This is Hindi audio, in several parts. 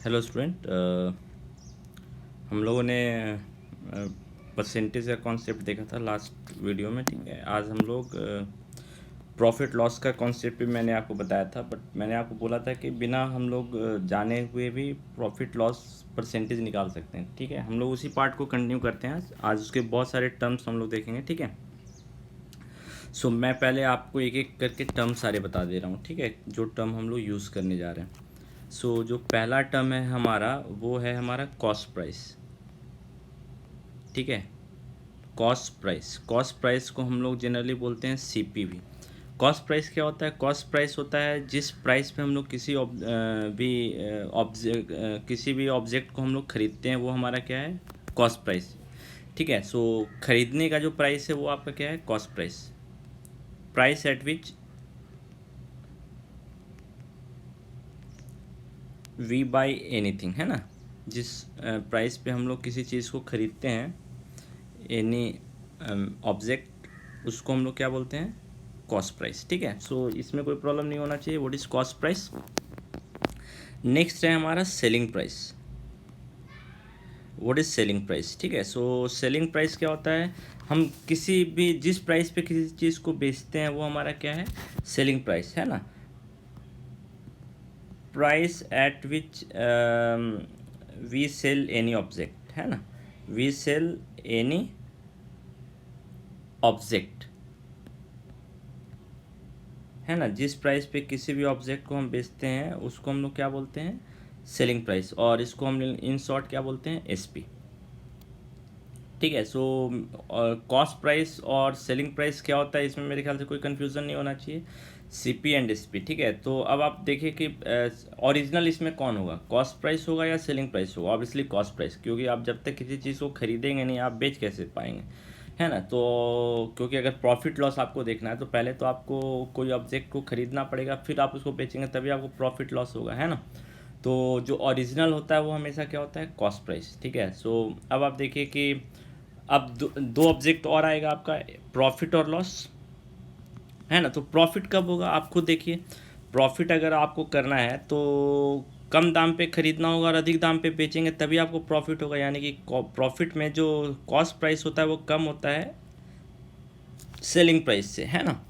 Hello student. हम लोगों ने परसेंटेज का कॉन्सेप्ट देखा था लास्ट वीडियो में। ठीक है, आज हम लोग प्रॉफिट लॉस का कॉन्सेप्ट भी मैंने आपको बताया था, बट मैंने आपको बोला था कि बिना हम लोग जाने हुए भी प्रॉफिट लॉस परसेंटेज निकाल सकते हैं। ठीक है, हम लोग उसी पार्ट को कंटिन्यू करते हैं। आज उसके बहुत सारे टर्म्स हम लोग देखेंगे। ठीक है, सो मैं पहले आपको एक एक करके टर्म सारे बता दे रहा हूँ। ठीक है, जो टर्म हम लोग यूज़ करने जा रहे हैं। सो जो पहला टर्म है हमारा, वो है हमारा कॉस्ट प्राइस। ठीक है, कॉस्ट प्राइस को हम लोग जनरली बोलते हैं सीपीवी। कॉस्ट प्राइस क्या होता है? कॉस्ट प्राइस होता है जिस प्राइस पे हम लोग किसी भी ऑब्जेक्ट को हम लोग खरीदते हैं, वो हमारा क्या है? Cost price. ठीक है, सो खरीदने का जो प्राइस है वो आपका क्या है? Cost price. Price at which we buy anything, है ना। जिस प्राइस पे हम लोग किसी चीज़ को खरीदते हैं, एनी ऑब्जेक्ट, उसको हम लोग क्या बोलते हैं? Cost price. ठीक है, सो इसमें कोई प्रॉब्लम नहीं होना चाहिए। What is cost price? Next है हमारा selling price. What is selling price? ठीक है, सो सेलिंग प्राइस क्या होता है? हम किसी भी जिस प्राइस पे किसी चीज़ को बेचते हैं वो हमारा क्या है? सेलिंग प्राइस, है ना। Price at which we sell any object, है ना। वी सेल एनी ऑब्जेक्ट, है ना। जिस प्राइस पे किसी भी ऑब्जेक्ट को हम बेचते हैं उसको हम लोग क्या बोलते हैं? Selling price. और इसको हम इन शॉर्ट क्या बोलते हैं? एसपी। ठीक है, सो कॉस्ट प्राइस और सेलिंग प्राइस क्या होता है, इसमें मेरे ख्याल से कोई कन्फ्यूज़न नहीं होना चाहिए। CP and SP. ठीक है, तो अब आप देखिए कि ओरिजिनल इसमें कौन होगा? कॉस्ट प्राइस होगा या सेलिंग प्राइस होगा? ऑब्वियसली कॉस्ट प्राइस, क्योंकि आप जब तक किसी चीज़ को खरीदेंगे नहीं, आप बेच कैसे पाएंगे, है ना। तो क्योंकि अगर प्रॉफिट लॉस आपको देखना है तो पहले तो आपको कोई ऑब्जेक्ट को खरीदना पड़ेगा, फिर आप उसको बेचेंगे, तभी आपको प्रॉफिट लॉस होगा, है ना। तो जो ओरिजिनल होता है वो हमेशा क्या होता है? Cost price. ठीक है, सो अब आप देखिए कि अब दो ऑब्जेक्ट और आएगा आपका, प्रॉफिट और लॉस, है ना। तो प्रॉफिट कब होगा? आप खुद देखिए। प्रॉफिट अगर आपको करना है तो कम दाम पे खरीदना होगा और अधिक दाम पे बेचेंगे, तभी आपको प्रॉफिट होगा। यानी कि प्रॉफिट में जो कॉस्ट प्राइस होता है वो कम होता है सेलिंग प्राइस से, है ना।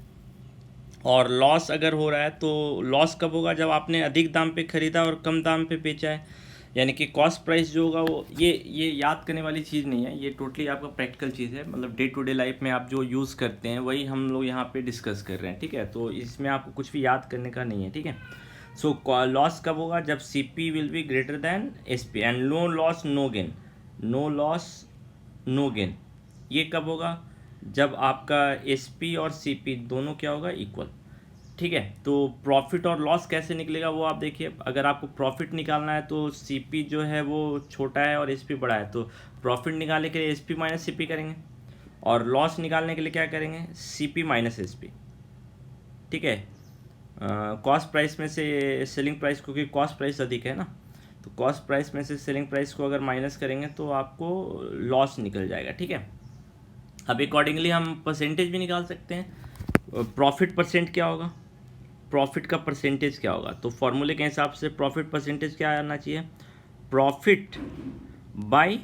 और लॉस अगर हो रहा है तो लॉस कब होगा? जब आपने अधिक दाम पे खरीदा और कम दाम पे बेचा है। यानी कि कॉस्ट प्राइस जो होगा वो ये याद करने वाली चीज़ नहीं है, ये टोटली आपका प्रैक्टिकल चीज़ है। मतलब डे टू डे लाइफ में आप जो यूज़ करते हैं वही हम लोग यहाँ पे डिस्कस कर रहे हैं। ठीक है, तो इसमें आपको कुछ भी याद करने का नहीं है। ठीक है, सो लॉस कब होगा? जब C P will be greater than S P and no loss no gain. No loss no gain, ये कब होगा? जब आपका एस पी और सी पी दोनों क्या होगा? इक्वल। ठीक है, तो प्रॉफिट और लॉस कैसे निकलेगा वो आप देखिए। अगर आपको प्रॉफिट निकालना है तो सीपी जो है वो छोटा है और एसपी बड़ा है, तो प्रॉफिट निकालने के लिए एसपी माइनस सीपी करेंगे, और लॉस निकालने के लिए क्या करेंगे? CP minus SP. ठीक है, कॉस्ट प्राइस में से सेलिंग प्राइस, क्योंकि कॉस्ट प्राइस अधिक है ना, तो कॉस्ट प्राइस में से सेलिंग प्राइस को अगर माइनस करेंगे तो आपको लॉस निकल जाएगा। ठीक है, अब अकॉर्डिंगली हम परसेंटेज भी निकाल सकते हैं। प्रॉफिट परसेंट क्या होगा? प्रॉफिट का परसेंटेज क्या होगा? तो फॉर्मूले के हिसाब से प्रॉफिट परसेंटेज क्या आना चाहिए? Profit by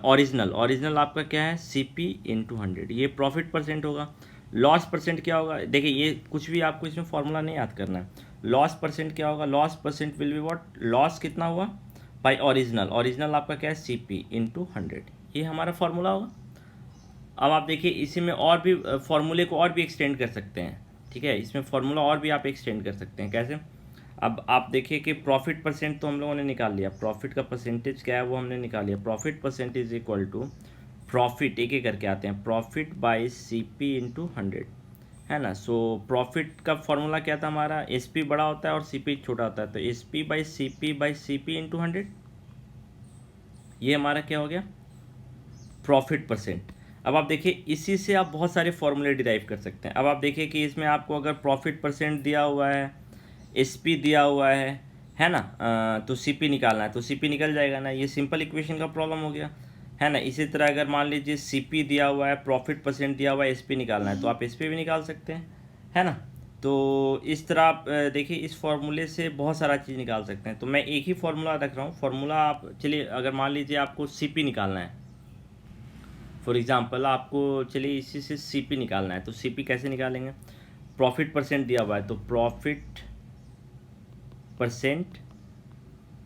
original. ओरिजिनल आपका क्या है? सी पी इंटू 100, ये प्रॉफिट परसेंट होगा। लॉस परसेंट क्या होगा? देखिए, ये कुछ भी आपको इसमें फॉर्मूला नहीं याद करना है। लॉस परसेंट क्या होगा? Loss percent will be what? Loss कितना हुआ बाय ओरिजिनल। ओरिजिनल आपका क्या है? सी पी इंटू 100, ये हमारा फॉर्मूला होगा। अब आप देखिए इसी में और भी फॉर्मूले को और भी एक्सटेंड कर सकते हैं। ठीक है, इसमें फॉर्मूला और भी आप एक्सटेंड कर सकते हैं। कैसे? अब आप देखिए कि प्रॉफिट परसेंट तो हम लोगों ने निकाल लिया, प्रॉफिट का परसेंटेज क्या है वो हमने निकाल लिया। Profit percentage equal to profit, एक एक करके आते हैं, profit by C P into 100, है ना। सो प्रॉफिट का फॉर्मूला क्या था हमारा? एस पी बड़ा होता है और सी पी छोटा होता है, तो S P by C P into 100, ये हमारा क्या हो गया? Profit percent. अब आप देखिए इसी से आप बहुत सारे फॉर्मूले डिराइव कर सकते हैं। अब आप देखिए कि इसमें आपको अगर प्रॉफिट परसेंट दिया हुआ है, एस पी दिया हुआ है ना, तो सी पी निकालना है तो सी पी निकल जाएगा ना, ये सिंपल इक्वेशन का प्रॉब्लम हो गया, है ना। इसी तरह अगर मान लीजिए सी पी दिया हुआ है, प्रॉफिट परसेंट दिया हुआ है, एस पी निकालना है तो आप एस पी भी निकाल सकते हैं, है ना। तो इस तरह आप देखिए इस फॉर्मूले से बहुत सारा चीज़ निकाल सकते हैं। तो मैं एक ही फार्मूला रख रहा हूँ। फार्मूला आप चलिए, अगर मान लीजिए आपको सीपी निकालना है, फॉर एग्जांपल आपको चलिए इसी से सीपी निकालना है, तो सीपी कैसे निकालेंगे? प्रॉफिट परसेंट दिया हुआ है, तो प्रॉफिट परसेंट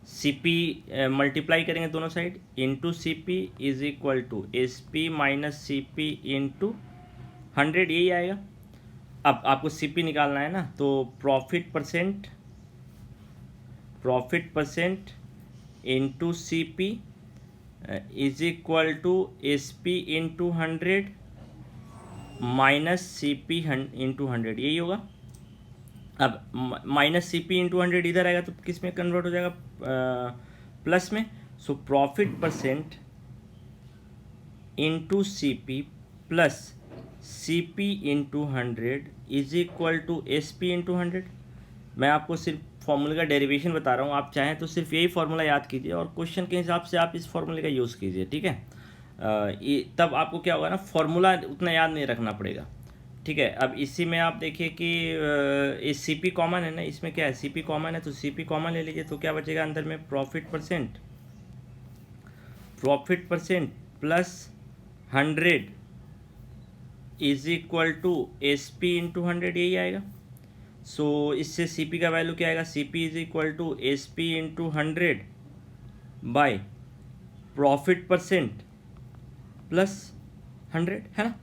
सीपी मल्टीप्लाई करेंगे दोनों side, into CP is equal to SP minus CP into 100, यही आएगा। अब आपको सीपी निकालना है ना, तो profit percent into CP is equal to SP into 100 minus CP into 100, यही होगा। अब माइनस सीपी इंटू 100 इधर आएगा तो किस में कन्वर्ट हो जाएगा? प्लस में। So profit percent into CP plus CP into 100 is equal to SP into 100। मैं आपको सिर्फ फॉर्मूले का डेरिवेशन बता रहा हूँ, आप चाहें तो सिर्फ यही फार्मूला याद कीजिए और क्वेश्चन के हिसाब से आप इस फार्मूले का यूज़ कीजिए, ठीक है। तब आपको क्या होगा ना, फार्मूला उतना याद नहीं रखना पड़ेगा, ठीक है। अब इसी में आप देखिए कि ये सीपी कॉमन है ना, इसमें क्या है, सीपी कॉमन है, तो सीपी कॉमन ले लीजिए, तो क्या बचेगा अंदर में? Profit percent plus 100 is equal to S P into 100, यही आएगा। सो इससे सीपी का वैल्यू क्या आएगा? CP is equal to S P into 100 by profit percent plus 100, है ना।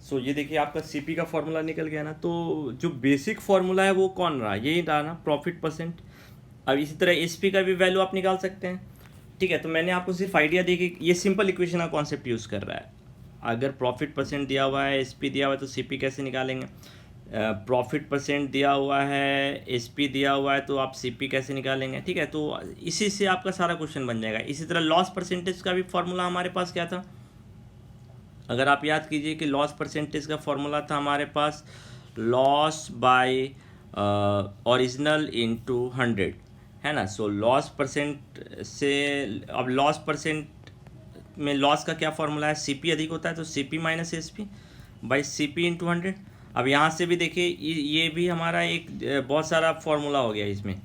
सो ये देखिए आपका सीपी का फॉर्मूला निकल गया ना। तो जो बेसिक फॉर्मूला है वो कौन रहा? यही रहा ना, प्रॉफिट परसेंट। अब इसी तरह एसपी का भी वैल्यू आप निकाल सकते हैं, ठीक है। तो मैंने आपको सिर्फ आइडिया दी कि ये सिंपल इक्वेशन का कॉन्सेप्ट यूज़ कर रहा है। अगर प्रॉफिट परसेंट दिया हुआ है, एसपी दिया हुआ है, तो सीपी कैसे निकालेंगे? प्रॉफिट परसेंट दिया हुआ है, एसपी दिया हुआ है, तो आप सीपी कैसे निकालेंगे, ठीक है। तो इसी से आपका सारा क्वेश्चन बन जाएगा। इसी तरह लॉस परसेंटेज का भी फॉर्मूला हमारे पास क्या था? अगर आप याद कीजिए कि लॉस परसेंटेज का फॉर्मूला था हमारे पास लॉस बाय ओरिजिनल इंटू 100, है ना। सो लॉस परसेंट से, अब लॉस परसेंट में लॉस का क्या फॉर्मूला है? सीपी अधिक होता है, तो CP minus SP by CP into 100। अब यहाँ से भी देखिए ये भी हमारा एक बहुत सारा फॉर्मूला हो गया इसमें।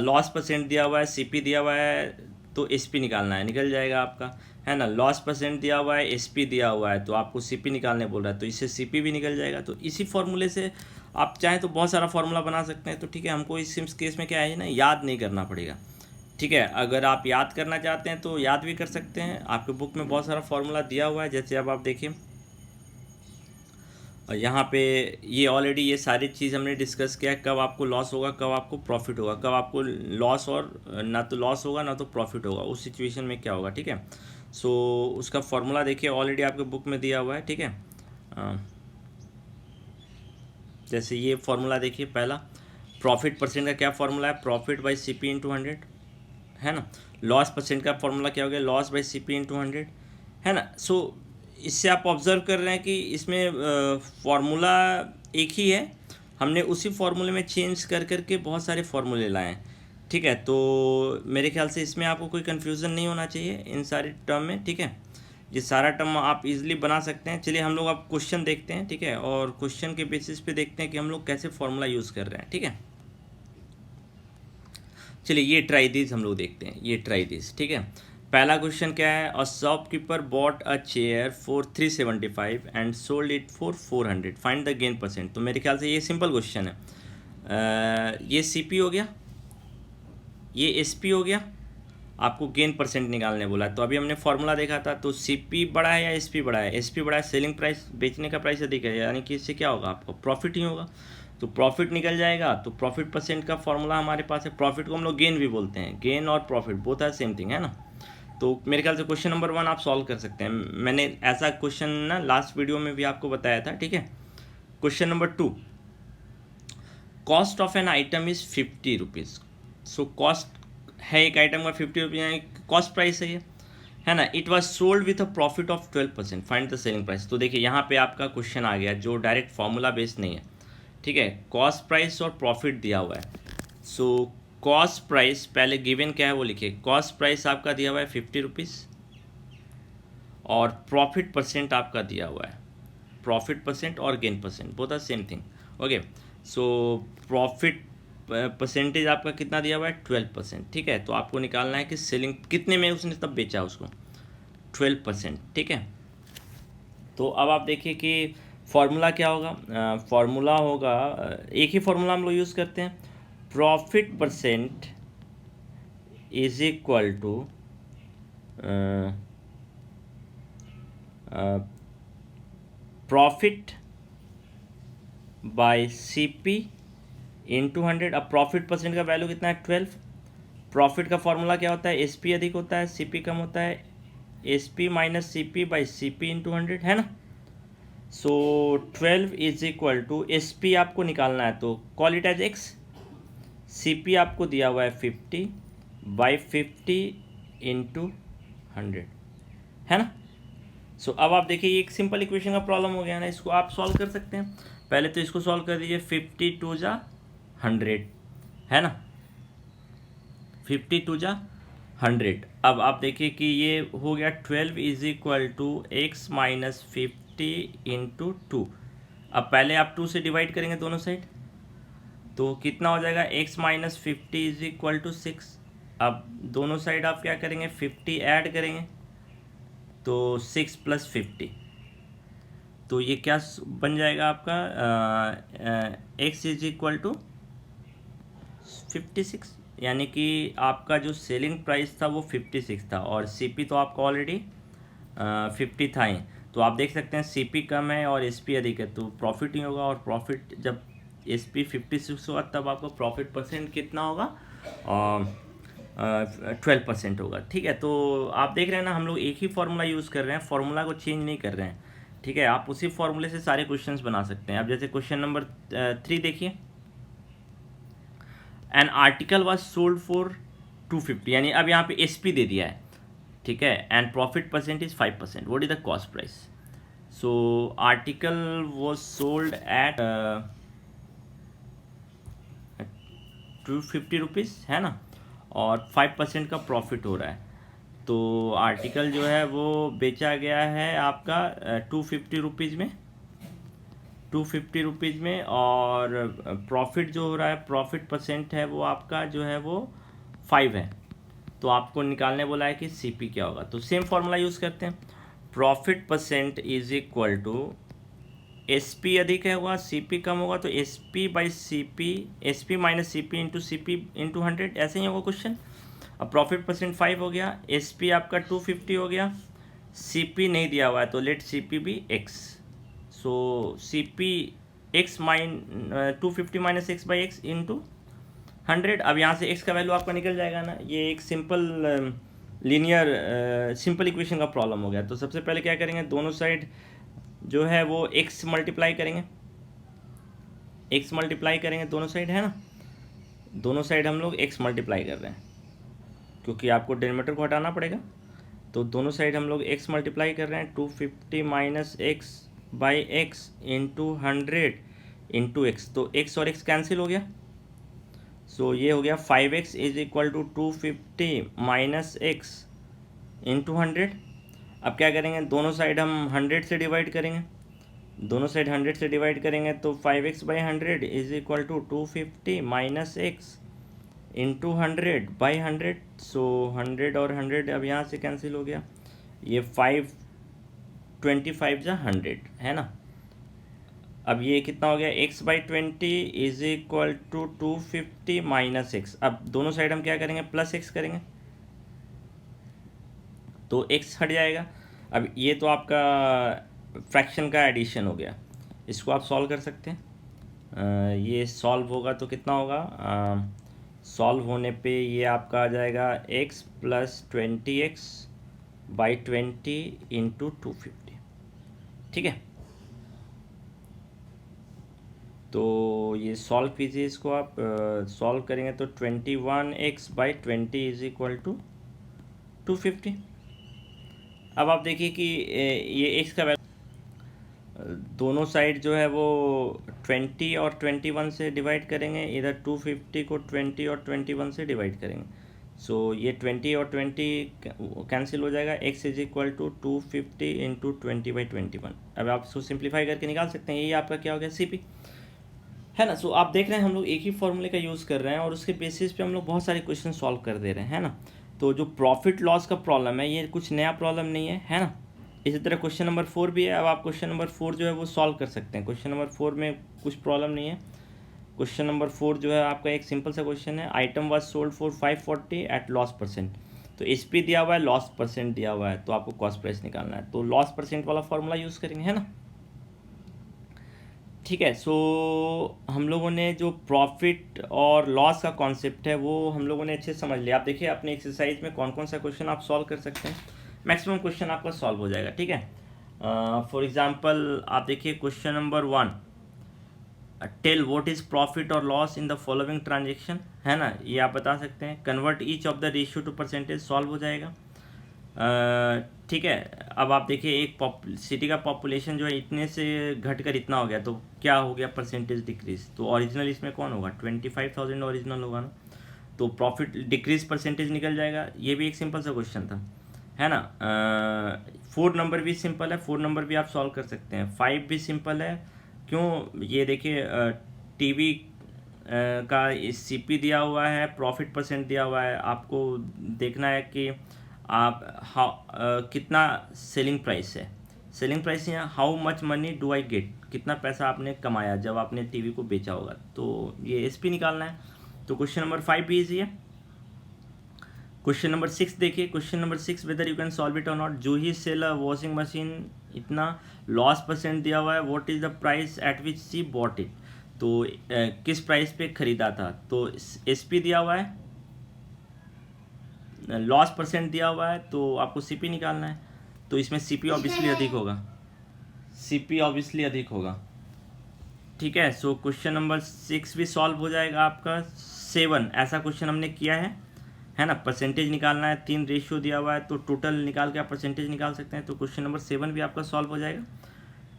लॉस परसेंट दिया हुआ है, सीपी दिया हुआ है, तो एसपी निकालना है, निकल जाएगा आपका, है ना। लॉस परसेंट दिया हुआ है, एसपी दिया हुआ है, तो आपको सीपी निकालने बोल रहा है, तो इससे सीपी भी निकल जाएगा। तो इसी फॉर्मूले से आप चाहें तो बहुत सारा फॉर्मूला बना सकते हैं। तो ठीक है, हमको इस केस में क्या है ना, याद नहीं करना पड़ेगा, ठीक है। अगर आप याद करना चाहते हैं तो याद भी कर सकते हैं। आपके बुक में बहुत सारा फॉर्मूला दिया हुआ है, जैसे अब आप देखिए यहाँ पे ये ऑलरेडी ये सारी चीज़ हमने डिस्कस किया है, कब आपको लॉस होगा, कब आपको प्रॉफिट होगा, कब आपको लॉस और ना तो लॉस होगा ना तो प्रॉफिट होगा, उस सिचुएशन में क्या होगा, ठीक है। सो उसका फॉर्मूला देखिए ऑलरेडी आपके बुक में दिया हुआ है, ठीक है। जैसे ये फॉर्मूला देखिए, पहला प्रॉफिट परसेंट का क्या फॉर्मूला है? Profit by C P into 100, है ना। लॉस परसेंट का फॉर्मूला क्या हो गया? Loss by C P into 100, है ना। सो इससे आप ऑब्जर्व कर रहे हैं कि इसमें फॉर्मूला एक ही है, हमने उसी फॉर्मूले में चेंज कर करके बहुत सारे फॉर्मूले लाए हैं, ठीक है। तो मेरे ख्याल से इसमें आपको कोई कन्फ्यूज़न नहीं होना चाहिए इन सारे टर्म में, ठीक है। ये सारा टर्म आप इजीली बना सकते हैं। चलिए हम लोग अब क्वेश्चन देखते हैं, ठीक है, और क्वेश्चन के बेसिस पे देखते हैं कि हम लोग कैसे फॉर्मूला यूज़ कर रहे हैं, ठीक है। चलिए ये ट्राई दिस हम लोग देखते हैं, ये ट्राई दिस, ठीक है। पहला क्वेश्चन क्या है? A shopkeeper bought a chair for 375 and sold it for 400, find the gain percent. तो मेरे ख्याल से ये सिंपल क्वेश्चन है। ये सीपी हो गया, ये एसपी हो गया, आपको गेन परसेंट निकालने बोला है। तो अभी हमने फॉर्मूला देखा था, तो सीपी बड़ा है या एसपी बड़ा है? एसपी बड़ा है, सेलिंग प्राइस, बेचने का प्राइस अधिक है, यानी कि इससे क्या होगा? आपको प्रॉफिट ही होगा, तो प्रॉफिट निकल जाएगा। तो प्रॉफिट परसेंट का फॉर्मूला हमारे पास है, प्रॉफिट को हम लोग गेन भी बोलते हैं, गेन और profit both are same thing, है ना। तो मेरे ख्याल से क्वेश्चन नंबर 1 आप सॉल्व कर सकते हैं। मैंने ऐसा क्वेश्चन ना लास्ट वीडियो में भी आपको बताया था, ठीक है। Question number 2, cost of an item is 50 rupees. So cost है एक आइटम का 50 रुपये, कॉस्ट प्राइस है ये, है ना। It was sold with a profit of 12%, find the selling price. तो देखिए यहाँ पे आपका क्वेश्चन आ गया जो डायरेक्ट फार्मूला बेस्ड नहीं है, ठीक है। कॉस्ट प्राइस और प्रॉफिट दिया हुआ है। सो कॉस्ट प्राइस पहले गिवन क्या है वो लिखिए। कॉस्ट प्राइस आपका दिया हुआ है 50 रुपीज़ और प्रॉफिट परसेंट आपका दिया हुआ है, प्रॉफिट परसेंट और gain percent both are same thing, okay. So profit percentage आपका कितना दिया हुआ है 12%, ठीक है। तो आपको निकालना है कि सेलिंग कितने में उसने तब बेचा उसको 12%, ठीक है। तो अब आप देखिए कि फॉर्मूला क्या होगा, फॉर्मूला होगा एक ही फॉर्मूला हम लोग यूज़ करते हैं, profit percent is equal to profit by CP into 100। अब प्रॉफिट परसेंट का वैल्यू कितना है 12। प्रॉफिट का फॉर्मूला क्या होता है, SP अधिक होता है CP कम होता है, SP minus CP by CP into 100, है ना। So 12 is equal to SP आपको निकालना है तो call it as X, CP आपको दिया हुआ है 50 बाई 50 इंटू 100, है ना। सो अब आप देखिए ये एक सिंपल इक्वेशन का प्रॉब्लम हो गया ना, इसको आप सॉल्व कर सकते हैं। पहले तो इसको सॉल्व कर दीजिए, 52 जा 100, है ना, 52 जा 100। अब आप देखिए कि ये हो गया 12 is equal to X minus 50 into 2। अब पहले आप 2 से डिवाइड करेंगे दोनों साइड, तो कितना हो जाएगा, x minus 50 is equal to 6। अब दोनों साइड आप क्या करेंगे, 50 ऐड करेंगे तो 6 प्लस 50, तो ये क्या बन जाएगा आपका, x इज इक्वल टू 56, यानी कि आपका जो सेलिंग प्राइस था वो 56 था और CP तो आपका ऑलरेडी 50 था ही। तो आप देख सकते हैं CP कम है और SP अधिक है, तो प्रॉफिट ही होगा। और प्रॉफिट जब SP 56 होगा तब आपका प्रॉफिट परसेंट कितना होगा, 12% होगा, ठीक है। तो आप देख रहे हैं ना, हम लोग एक ही फार्मूला यूज़ कर रहे हैं, फार्मूला को चेंज नहीं कर रहे हैं, ठीक है। आप उसी फार्मूले से सारे क्वेश्चंस बना सकते हैं। अब जैसे क्वेश्चन नंबर 3 देखिए, an article was sold for 250, यानी अब यहाँ पे SP दे दिया है, ठीक है, and profit percentage 5%, what is the cost price. So article was sold at 250 rupees, है ना, और 5% का प्रॉफिट हो रहा है। तो आर्टिकल जो है वो बेचा गया है आपका 250 रुपीज़ में, 250 रुपीज़ में, और प्रॉफिट जो हो रहा है, प्रॉफिट परसेंट है वो आपका जो है वो 5 है। तो आपको निकालने बोला है कि CP क्या होगा, तो सेम फॉर्मूला यूज़ करते हैं, profit percent is equal to SP अधिक है होगा, CP कम होगा, तो SP by CP, SP minus CP into CP into 100, ऐसे ही होगा क्वेश्चन। अब प्रॉफिट परसेंट 5 हो गया, SP आपका 250 हो गया, CP नहीं दिया हुआ है तो लेट CP भी X। So CP X 250 minus X by X into 100। अब यहाँ से X का वैल्यू आपका निकल जाएगा ना, ये एक सिंपल लीनियर सिंपल इक्वेशन का प्रॉब्लम हो गया। तो सबसे पहले क्या करेंगे, दोनों साइड जो है वो x मल्टीप्लाई करेंगे, x मल्टीप्लाई करेंगे दोनों साइड, है ना। दोनों साइड हम लोग x मल्टीप्लाई कर रहे हैं क्योंकि आपको डिनोमिनेटर को हटाना पड़ेगा, तो दोनों साइड हम लोग x मल्टीप्लाई कर रहे हैं, 250 minus x by X into 100 into X, तो x और x कैंसिल हो गया। सो ये हो गया 5x is equal to 250 minus X into 100। अब क्या करेंगे, दोनों साइड हम 100 से डिवाइड करेंगे, दोनों साइड 100 से डिवाइड करेंगे तो 5x by 100 is equal to 250 minus X into 100 by 100। So 100 और 100 अब यहाँ से कैंसिल हो गया, ये 525 जा 100, है ना। अब ये कितना हो गया, x by 20 is equal to 250 minus X. अब दोनों साइड हम क्या करेंगे, प्लस x करेंगे, तो x हट जाएगा। अब ये तो आपका फ्रैक्शन का एडिशन हो गया, इसको आप सॉल्व कर सकते हैं। ये सॉल्व होगा तो कितना होगा, सॉल्व होने पे ये आपका आ जाएगा x plus 20x by 20 into 250, ठीक है। तो ये सॉल्व कीजिए, इसको आप सॉल्व करेंगे तो 21x by 20 is equal to 250। अब आप देखिए कि ये x का वैल्यू दोनों साइड जो है वो 20 और 21 से डिवाइड करेंगे, इधर 250 को 20 और 21 से डिवाइड करेंगे। सो ये 20 और 20 कैंसिल हो जाएगा, x is equal to 250 into 20 by 21। अब आप इसको सिंप्लीफाई करके निकाल सकते हैं, यही आपका क्या हो गया CP, है ना। सो आप देख रहे हैं हम लोग एक ही फॉर्मूले का यूज़ कर रहे हैं और उसके बेसिस पे हम लोग बहुत सारे क्वेश्चन सॉल्व कर दे रहे हैं, है ना। तो जो प्रॉफिट लॉस का प्रॉब्लम है ये कुछ नया प्रॉब्लम नहीं है ना। इसी तरह क्वेश्चन नंबर 4 भी है। अब आप क्वेश्चन नंबर 4 जो है वो सॉल्व कर सकते हैं। क्वेश्चन नंबर 4 में कुछ प्रॉब्लम नहीं है। क्वेश्चन नंबर 4 जो है आपका एक सिंपल सा क्वेश्चन है, item was sold for 540 at loss percent. तो एसपी दिया हुआ है, लॉस परसेंट दिया हुआ है, तो आपको कॉस्ट प्राइस निकालना है। तो लॉस परसेंट वाला फॉर्मूला यूज़ करेंगे, है ना। ठीक है। सो हम लोगों ने जो प्रॉफिट और लॉस का कॉन्सेप्ट है वो हम लोगों ने अच्छे से समझ लिया। आप देखिए अपने एक्सरसाइज में कौन कौन सा क्वेश्चन आप सॉल्व कर सकते हैं। मैक्सिमम क्वेश्चन आपका सॉल्व हो जाएगा, ठीक है। फॉर एग्जांपल आप देखिए question number 1, tell what is profit और loss in the following transaction, है ना, ये आप बता सकते हैं। Convert each of the ratio to percentage, solve हो जाएगा। ठीक है। अब आप देखिए एक सिटी का पॉपुलेशन जो है इतने से घट कर इतना हो गया, तो क्या हो गया, परसेंटेज डिक्रीज। तो ओरिजिनल इसमें कौन होगा, 25,000 ओरिजिनल होगा ना, तो प्रॉफिट डिक्रीज परसेंटेज निकल जाएगा। ये भी एक सिंपल सा क्वेश्चन था, है ना। 4 नंबर भी सिंपल है, 4 नंबर भी आप सॉल्व कर सकते हैं। 5 भी सिंपल है, क्यों, ये देखिए टीवी का सीपी दिया हुआ है, प्रॉफिट परसेंट दिया हुआ है, आपको देखना है कि आप कितना सेलिंग प्राइस है। सेलिंग प्राइस यहाँ how much money do I get, कितना पैसा आपने कमाया जब आपने टीवी को बेचा होगा, तो ये एसपी निकालना है। तो क्वेश्चन नंबर 5 भी ईजी है। क्वेश्चन नंबर 6 देखिए, question number 6, whether you can solve it और नॉट। जो ही सेल अ वॉशिंग मशीन, इतना लॉस परसेंट दिया हुआ है, what is the price at which she bought it, तो किस प्राइस पे खरीदा था। तो एसपी दिया हुआ है, लॉस परसेंट दिया हुआ है, तो आपको सीपी निकालना है। तो इसमें सीपी ऑब्वियसली अधिक होगा, सीपी ऑब्वियसली अधिक होगा, ठीक है। सो क्वेश्चन नंबर 6 भी सॉल्व हो जाएगा आपका। 7 ऐसा क्वेश्चन हमने किया है ना। परसेंटेज निकालना है, 3 रेशियो दिया हुआ है, तो टोटल निकाल के आप परसेंटेज निकाल सकते हैं। तो क्वेश्चन नंबर 7 भी आपका सॉल्व हो जाएगा,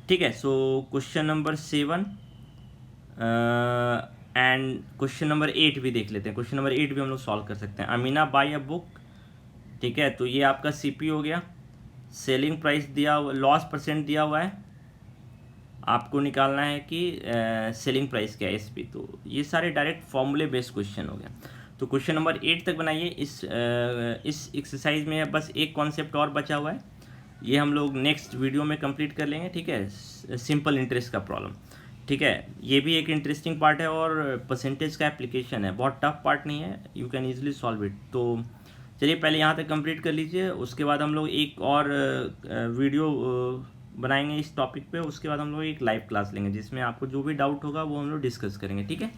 ठीक है। So question number 7 and question number 8 भी देख लेते हैं। क्वेश्चन नंबर 8 भी हम लोग सॉल्व कर सकते हैं। अमीना बाय अ बुक, ठीक है, तो ये आपका सीपी हो गया। सेलिंग प्राइस दिया हुआ, लॉस परसेंट दिया हुआ है, आपको निकालना है कि सेलिंग प्राइस क्या है, एसपी। तो ये सारे डायरेक्ट फॉर्मूले बेस्ड क्वेश्चन हो गया। तो क्वेश्चन नंबर 8 तक बनाइए। इस एक्सरसाइज में बस एक कॉन्सेप्ट और बचा हुआ है, ये हम लोग नेक्स्ट वीडियो में कंप्लीट कर लेंगे, ठीक है। सिंपल इंटरेस्ट का प्रॉब्लम, ठीक है। ये भी एक इंटरेस्टिंग पार्ट है और परसेंटेज का एप्लीकेशन है, बहुत टफ पार्ट नहीं है, you can easily solve it. तो चलिए पहले यहाँ तक कंप्लीट कर लीजिए, उसके बाद हम लोग एक और वीडियो बनाएंगे इस टॉपिक पे। उसके बाद हम लोग एक लाइव क्लास लेंगे जिसमें आपको जो भी डाउट होगा वो हम लोग डिस्कस करेंगे, ठीक है।